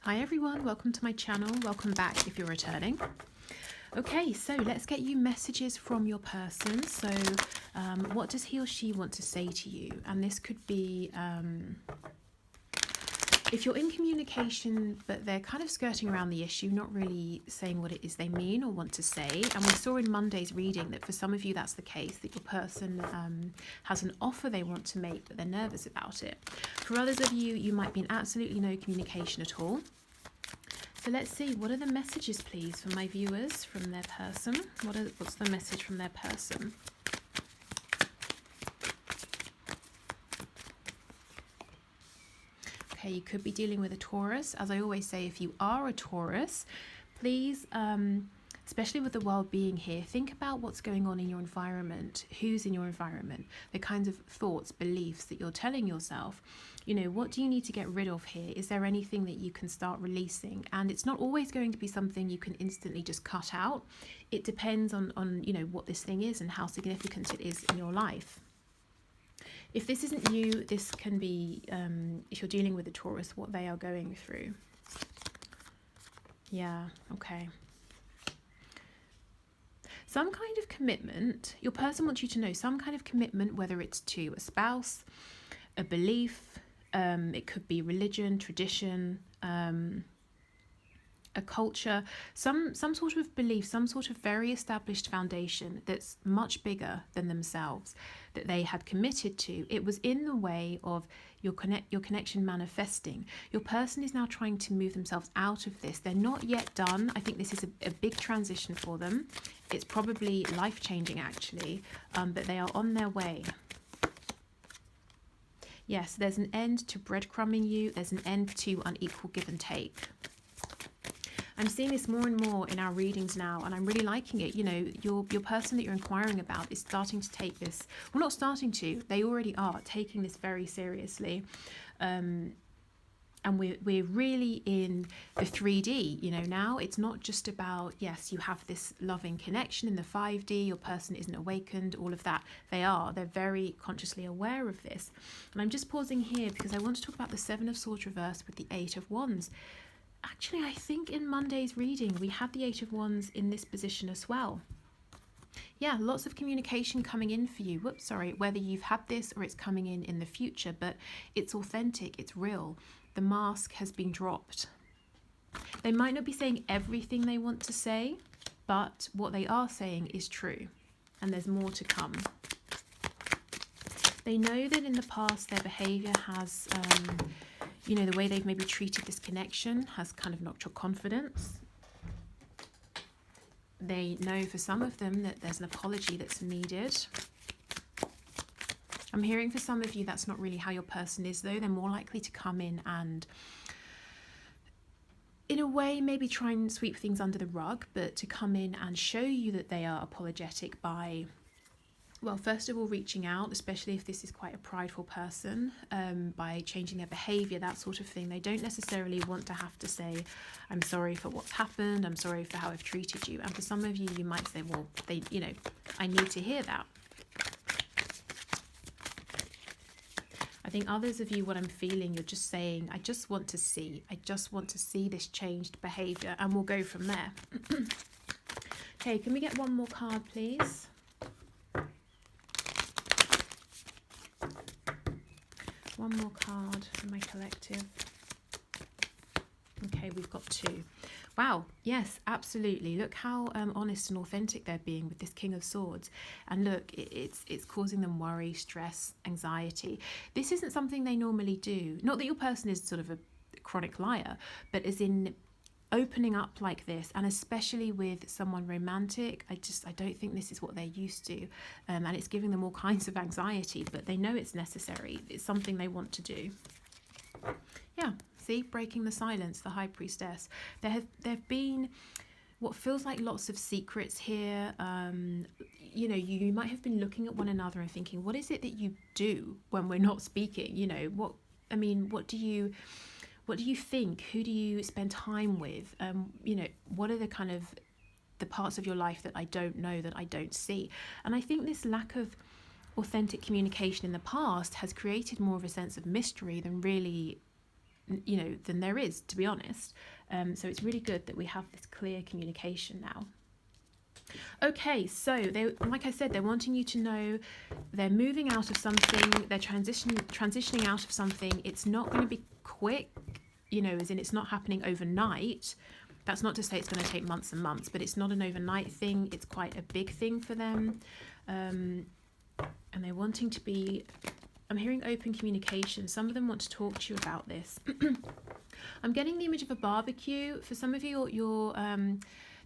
Hi everyone, welcome to my channel. Welcome back if you're returning. Okay, so let's get you messages from your person. So what does he or she want to say to you? And this could be if you're in communication but they're kind of skirting around the issue, not really saying what it is they mean or want to say. And we saw in Monday's reading that for some of you that's the case, that your person has an offer they want to make but they're nervous about it. For others of you, you might be in absolutely no communication at all. So let's see, what are the messages, please, for my viewers from their person? What's the message from their person? Okay, you could be dealing with a Taurus. As I always say, if you are a Taurus, please, especially with the world being here, think about what's going on in your environment, who's in your environment, the kinds of thoughts, beliefs that you're telling yourself. You know, what do you need to get rid of here? Is there anything that you can start releasing? And it's not always going to be something you can instantly just cut out. It depends on you know, what this thing is and how significant it is in your life. If this isn't you, this can be, if you're dealing with a Taurus, what they are going through. Yeah, okay. Some kind of commitment. Your person wants you to know some kind of commitment, whether it's to a spouse, a belief, it could be religion, tradition, a culture, some sort of belief, some sort of very established foundation that's much bigger than themselves that they had committed to. It was in the way of your connection manifesting. Your person is now trying to move themselves out of this. They're not yet done. I think this is a big transition for them. It's probably life-changing actually, but they are on their way. Yes, there's an end to breadcrumbing you. There's an end to unequal give and take. I'm seeing this more and more in our readings now, and I'm really liking it. You know, your person that you're inquiring about is starting to take this, well, not starting to, they already are taking this very seriously. And we're really in the 3D, you know, now. It's not just about, yes, you have this loving connection in the 5D, your person isn't awakened, all of that. They're very consciously aware of this. And I'm just pausing here because I want to talk about the 7 of Swords reversed with the 8 of Wands. Actually, I think in Monday's reading, we had the 8 of Wands in this position as well. Yeah, lots of communication coming in for you. Whoops, sorry, whether you've had this or it's coming in the future, but it's authentic, it's real. The mask has been dropped. They might not be saying everything they want to say, but what they are saying is true, and there's more to come. They know that in the past their behavior has, you know, the way they've maybe treated this connection has kind of knocked your confidence. They know for some of them that there's an apology that's needed. I'm hearing for some of you that's not really how your person is, though. They're more likely to come in and, in a way, maybe try and sweep things under the rug, but to come in and show you that they are apologetic by, well, first of all, reaching out, especially if this is quite a prideful person, by changing their behavior, that sort of thing. They don't necessarily want to have to say, I'm sorry for what's happened, I'm sorry for how I've treated you. And for some of you, you might say, well, you know, I need to hear that. I think others of you, what I'm feeling, you're just saying, I just want to see this changed behavior, and we'll go from there. Okay, can we get one more card, please? One more card for my collective. Okay, we've got 2. Wow, yes, absolutely. Look how honest and authentic they're being with this King of Swords. And look, it's causing them worry, stress, anxiety. This isn't something they normally do. Not that your person is sort of a chronic liar, but as in opening up like this, and especially with someone romantic, I don't think this is what they're used to. And it's giving them all kinds of anxiety, but they know it's necessary. It's something they want to do. Yeah. See, breaking the silence, the High Priestess. There have been what feels like lots of secrets here. You know, you might have been looking at one another and thinking, what is it that you do when we're not speaking? You know, what do you think? Who do you spend time with? You know, what are the kind of the parts of your life that I don't know, that I don't see? And I think this lack of authentic communication in the past has created more of a sense of mystery than really you know, than there is, to be honest. So it's really good that we have this clear communication now. Okay, so they, like I said, they're wanting you to know they're moving out of something, they're transitioning out of something. It's not going to be quick, you know, as in it's not happening overnight. That's not to say it's going to take months and months, but it's not an overnight thing. It's quite a big thing for them. And they're wanting to be, I'm hearing open communication. Some of them want to talk to you about this. I'm getting the image of a barbecue. For some of you, your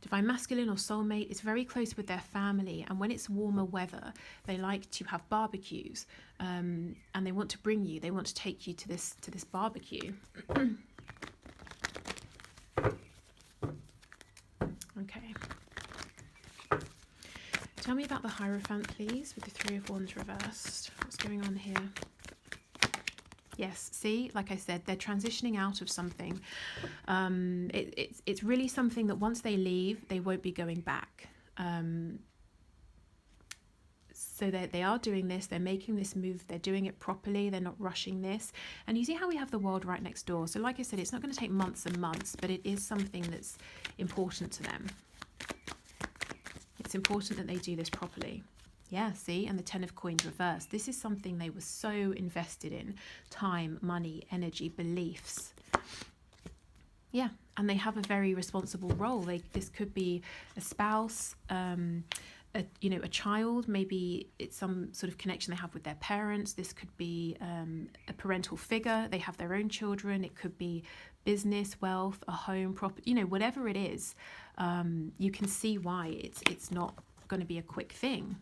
divine masculine or soulmate is very close with their family, and when it's warmer weather, they like to have barbecues, and they want to bring you. They want to take you to this barbecue. Okay. Tell me about the Hierophant, please, with the Three of Wands reversed. What's going on here? Yes, see, like I said, they're transitioning out of something. It's really something that once they leave, they won't be going back. So they are doing this, they're making this move, they're doing it properly, they're not rushing this. And you see how we have the world right next door. So like I said, it's not going to take months and months, but it is something that's important to them. It's important that they do this properly. Yeah, see, and the Ten of Coins reversed. This is something they were so invested in. Time, money, energy, beliefs. Yeah, and they have a very responsible role. This could be a spouse, a child. Maybe it's some sort of connection they have with their parents. This could be a parental figure. They have their own children. It could be business, wealth, a home, property. You know, whatever it is, you can see why it's not going to be a quick thing.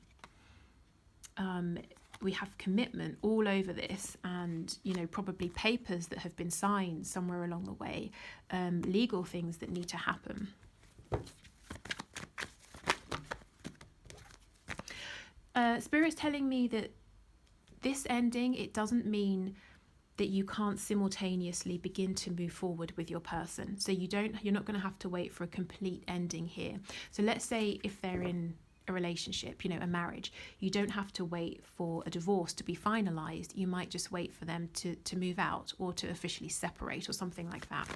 We have commitment all over this, and you know, probably papers that have been signed somewhere along the way, legal things that need to happen. Spirit's telling me that this ending, it doesn't mean that you can't simultaneously begin to move forward with your person. So you're not going to have to wait for a complete ending here. So let's say if they're in a relationship, you know, a marriage, you don't have to wait for a divorce to be finalized. You might just wait for them to move out or to officially separate or something like that.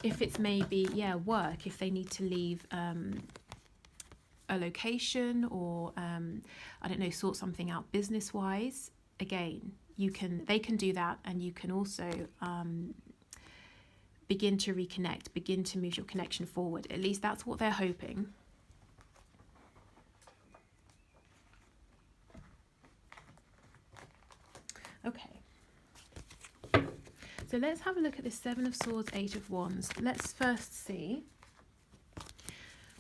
If it's maybe, work, if they need to leave a location or, I don't know, sort something out business-wise, again, they can do that, and you can also begin to reconnect, begin to move your connection forward. At least that's what they're hoping. Okay. So let's have a look at this Seven of Swords, Eight of Wands. Let's first see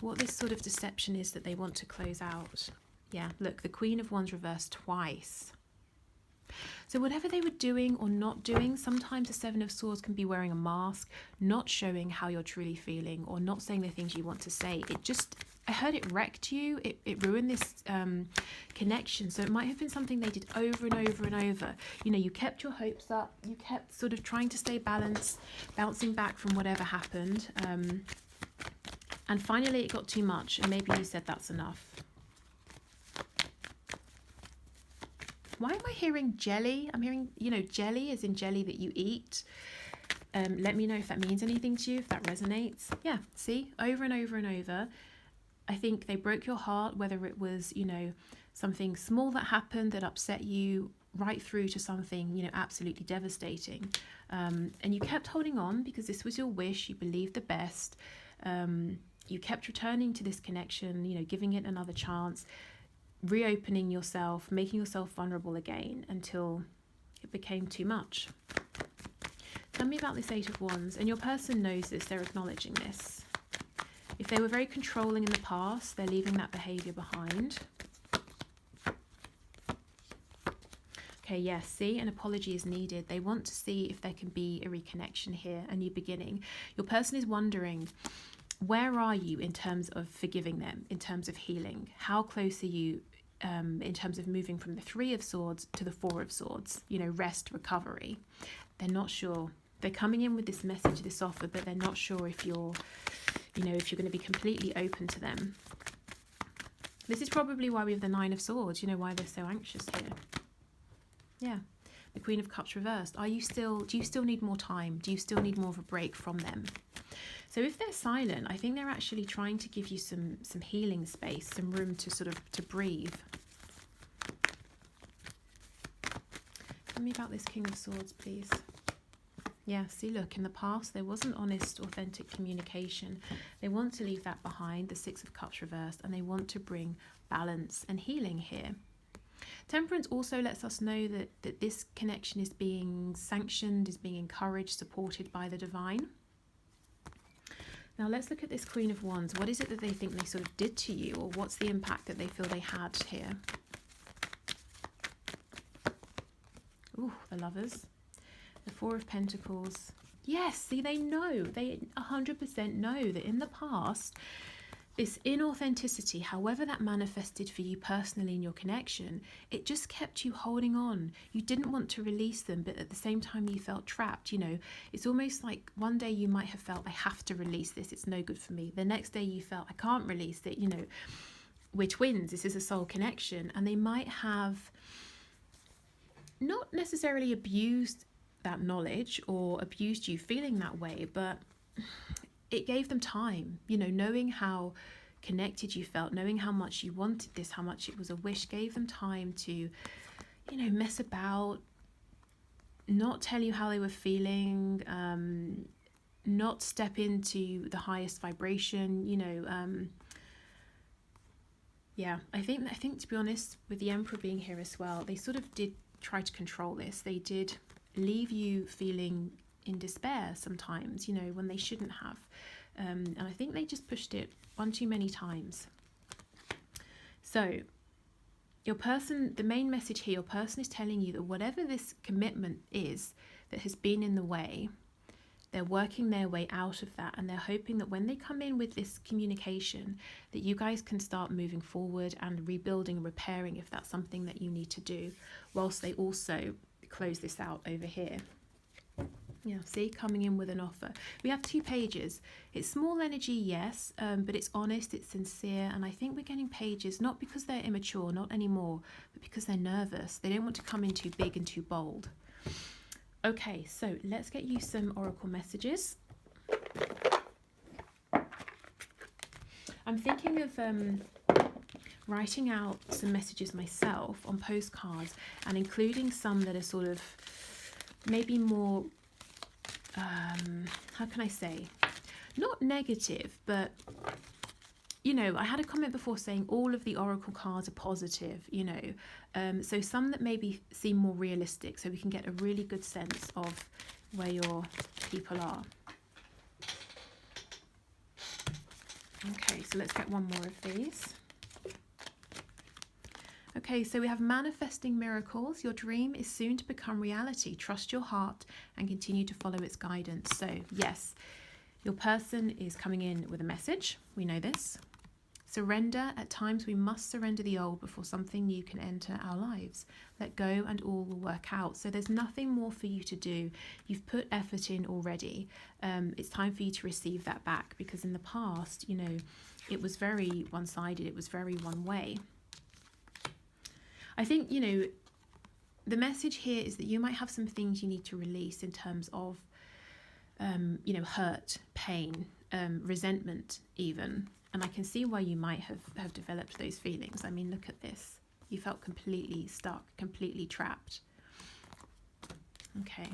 what this sort of deception is that they want to close out. Yeah, look, the Queen of Wands reversed twice. So whatever they were doing or not doing, sometimes the Seven of Swords can be wearing a mask, not showing how you're truly feeling, or not saying the things you want to say. I heard it wrecked you, it ruined this connection. So it might have been something they did over and over and over. You know, you kept your hopes up, you kept sort of trying to stay balanced, bouncing back from whatever happened. And finally it got too much, and maybe you said that's enough. Why am I hearing jelly? I'm hearing, you know, jelly as in jelly that you eat. Let me know if that means anything to you, if that resonates. Yeah, see, over and over and over. I think they broke your heart, whether it was, you know, something small that happened that upset you, right through to something, you know, absolutely devastating. And you kept holding on because this was your wish. You believed the best. You kept returning to this connection, you know, giving it another chance, reopening yourself, making yourself vulnerable again until it became too much. Tell me about this Eight of Wands. And your person knows this, they're acknowledging this. If they were very controlling in the past, they're leaving that behavior behind. Okay, yes, see, an apology is needed. They want to see if there can be a reconnection here, a new beginning. Your person is wondering, where are you in terms of forgiving them, in terms of healing? How close are you in terms of moving from the Three of Swords to the Four of Swords? You know, rest, recovery. They're not sure. They're coming in with this message, this offer, but they're not sure if you're, you know, if you're going to be completely open to them. This is probably why we have the Nine of Swords, you know, why they're so anxious here. Yeah. The Queen of Cups reversed. Do you still need more time? Do you still need more of a break from them? So if they're silent, I think they're actually trying to give you some healing space, some room to to breathe. Tell me about this King of Swords, please. Yeah, see, look, in the past, there wasn't honest, authentic communication. They want to leave that behind, the Six of Cups reversed, and they want to bring balance and healing here. Temperance also lets us know that this connection is being sanctioned, is being encouraged, supported by the divine. Now let's look at this Queen of Wands. What is it that they think they sort of did to you, or what's the impact that they feel they had here? Ooh, the Lovers. The Four of Pentacles. Yes, see, they know. They 100% know that in the past, this inauthenticity, however that manifested for you personally in your connection, it just kept you holding on. You didn't want to release them, but at the same time you felt trapped. You know, it's almost like one day you might have felt, I have to release this, it's no good for me. The next day you felt, I can't release it. You know, we're twins, this is a soul connection. And they might have not necessarily abused that knowledge or abused you feeling that way, but it gave them time, you know, knowing how connected you felt, knowing how much you wanted this, how much it was a wish, gave them time to, you know, mess about, not tell you how they were feeling, not step into the highest vibration, you know. Yeah, I think to be honest, with the Emperor being here as well, they sort of did try to control this. They did leave you feeling in despair sometimes, you know, when they shouldn't have. And I think they just pushed it one too many times. So your person, the main message here, your person is telling you that whatever this commitment is that has been in the way, they're working their way out of that, and they're hoping that when they come in with this communication, that you guys can start moving forward and rebuilding and repairing if that's something that you need to do, whilst they also close this out over here. Yeah, see, coming in with an offer. We have 2 pages. It's small energy, yes, but it's honest, it's sincere, and I think we're getting pages not because they're immature, not anymore, but because they're nervous. They don't want to come in too big and too bold. Okay, so let's get you some oracle messages. I'm thinking of writing out some messages myself on postcards and including some that are sort of maybe more how can I say, not negative, but you know, I had a comment before saying all of the oracle cards are positive, you know, so some that maybe seem more realistic, so we can get a really good sense of where your people are. Okay, so let's get one more of these. Okay, so we have manifesting miracles. Your dream is soon to become reality. Trust your heart and continue to follow its guidance. So yes, your person is coming in with a message. We know this. Surrender. At times we must surrender the old before something new can enter our lives. Let go and all will work out. So there's nothing more for you to do. You've put effort in already. It's time for you to receive that back, because in the past, you know, it was very one-sided. It was very one way. I think, you know, the message here is that you might have some things you need to release in terms of, you know, hurt, pain, resentment even. And I can see why you might have developed those feelings. I mean, look at this. You felt completely stuck, completely trapped. Okay.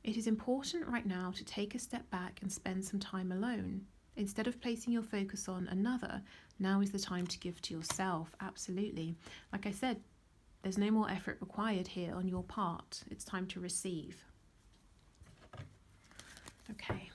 It is important right now to take a step back and spend some time alone. Instead of placing your focus on another, now is the time to give to yourself. Absolutely. Like I said, there's no more effort required here on your part. It's time to receive. Okay.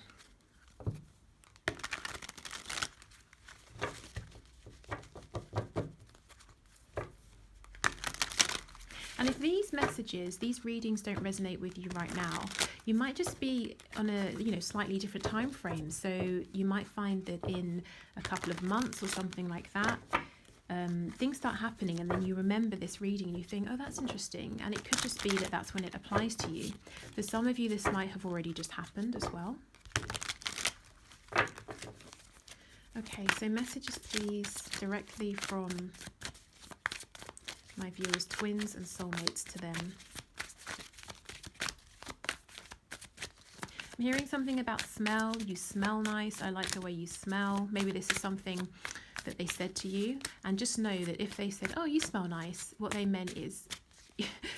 And if these messages, these readings don't resonate with you right now, you might just be on a, you know, slightly different time frame. So you might find that in a couple of months or something like that, things start happening, and then you remember this reading and you think, oh, that's interesting. And it could just be that that's when it applies to you. For some of you, this might have already just happened as well. Okay, so messages please directly from my viewers, twins and soulmates to them. I'm hearing something about smell. You smell nice. I like the way you smell. Maybe this is something that they said to you. And just know that if they said, oh, you smell nice, what they meant is,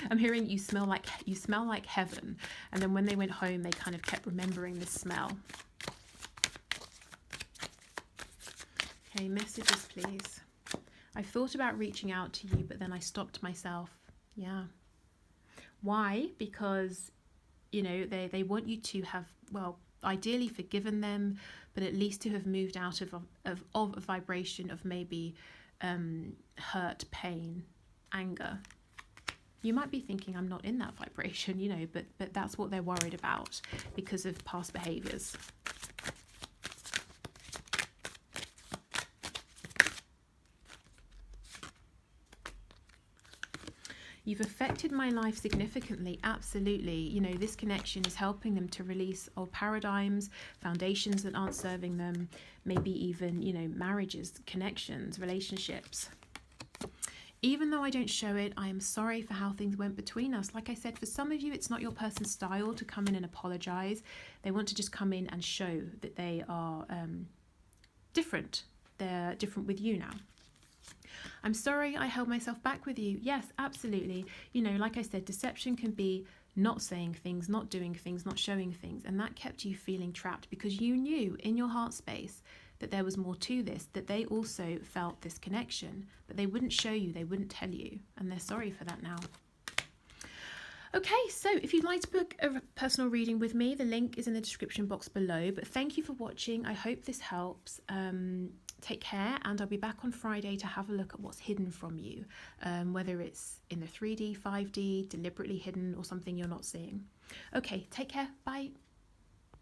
I'm hearing you smell like heaven. And then when they went home, they kind of kept remembering this smell. Okay, messages, please. I thought about reaching out to you, but then I stopped myself. Yeah. Why? Because, you know, they want you to have, well, ideally forgiven them, but at least to have moved out of a vibration of maybe hurt, pain, anger. You might be thinking, I'm not in that vibration, you know, but that's what they're worried about because of past behaviors. You've affected my life significantly, absolutely. You know, this connection is helping them to release old paradigms, foundations that aren't serving them, maybe even, you know, marriages, connections, relationships. Even though I don't show it, I am sorry for how things went between us. Like I said, for some of you, it's not your person's style to come in and apologize. They want to just come in and show that they are different. They're different with you now. I'm sorry I held myself back with you. Yes, absolutely. You know, like I said, deception can be not saying things, not doing things, not showing things. And that kept you feeling trapped because you knew in your heart space that there was more to this, that they also felt this connection, but they wouldn't show you, they wouldn't tell you. And they're sorry for that now. Okay, so if you'd like to book a personal reading with me, the link is in the description box below. But thank you for watching. I hope this helps. Take care, and I'll be back on Friday to have a look at what's hidden from you, whether it's in the 3D, 5D, deliberately hidden, or something you're not seeing. Okay, take care. Bye.